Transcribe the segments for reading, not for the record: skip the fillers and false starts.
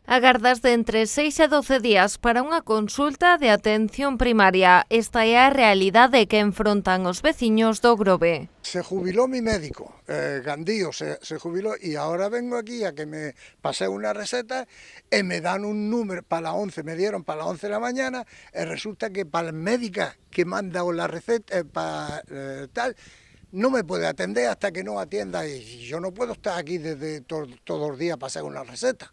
Agardas de entre 6 e 12 días para unha consulta de atención primaria. Esta é a realidade que enfrontan os veciños do Grove. Se jubiló mi médico, Gandío se jubiló y ahora vengo aquí a que me pasé una receta y me dan un número para las 11, me dieron para las 11 de la mañana y resulta que para la médica que manda la receta, para tal, no me puede atender hasta que no atienda y yo no puedo estar aquí desde todos los días para hacer una receta.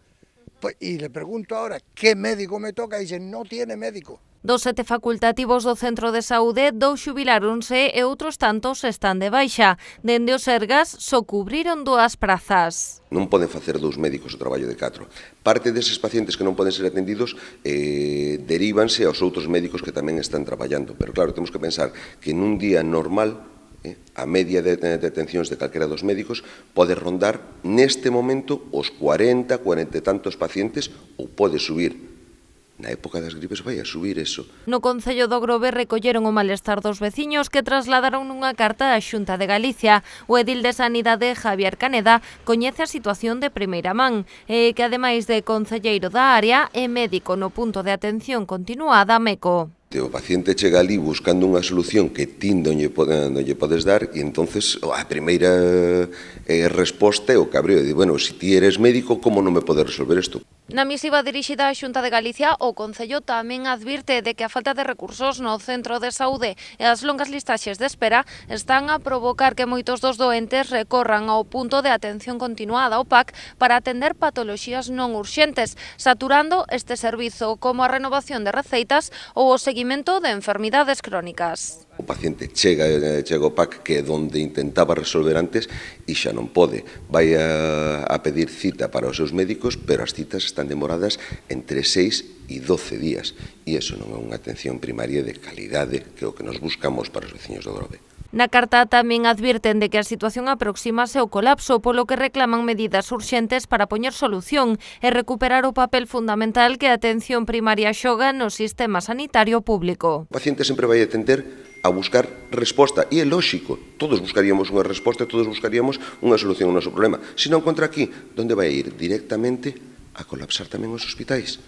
Pues, y le pregunto ahora qué médico me toca y dicen no tiene médico. Dos 7 facultativos do centro de saúde, 2 xubiláronse e outros tantos están de baixa. Dende o Sergas só cubriron 2 prazas. Non poden facer 2 médicos o traballo de 4. Parte deses pacientes que non poden ser atendidos derívanse aos outros médicos que tamén están traballando. Pero claro, temos que pensar que nun día normal a media de detencións de calquera dos médicos pode rondar neste momento os 40 e tantos pacientes ou pode subir. Na época das gripes vai a subir eso. No Concello do Grove recolleron o malestar dos veciños que trasladaron nunha carta á Xunta de Galicia. O edil de Sanidade, Javier Caneda, coñece a situación de primeira man e que, ademais de concelleiro da área, é médico no punto de atención continuada MECO. O paciente chega ali buscando unha solución que ti non lle podes dar e entonces a primeira resposta é o cabreo. Di, bueno, se ti eres médico, como non me podes resolver isto? Na misiva dirixida á Xunta de Galicia, o Concello tamén advirte de que a falta de recursos no centro de saúde e as longas listaxes de espera están a provocar que moitos dos doentes recorran ao punto de atención continuada, o PAC, para atender patoloxías non urxentes, saturando este servizo como a renovación de receitas ou o seguimento de enfermidades crónicas. O paciente chega ao PAC, que é onde intentaba resolver antes, e xa non pode. Vai a pedir cita para os seus médicos, pero as citas están demoradas entre 6 e 12 días. E iso non é unha atención primaria de calidade, que é o que nos buscamos para os veciños do Grove. Na carta tamén advirten de que a situación aproximase ao colapso, polo que reclaman medidas urxentes para poñer solución e recuperar o papel fundamental que a atención primaria xoga no sistema sanitario público. O paciente sempre vai atender a buscar resposta, e é lóxico, todos buscaríamos unha resposta, todos buscaríamos unha solución ao noso problema. Se non contra aquí, onde vai ir? Directamente a colapsar tamén os hospitais.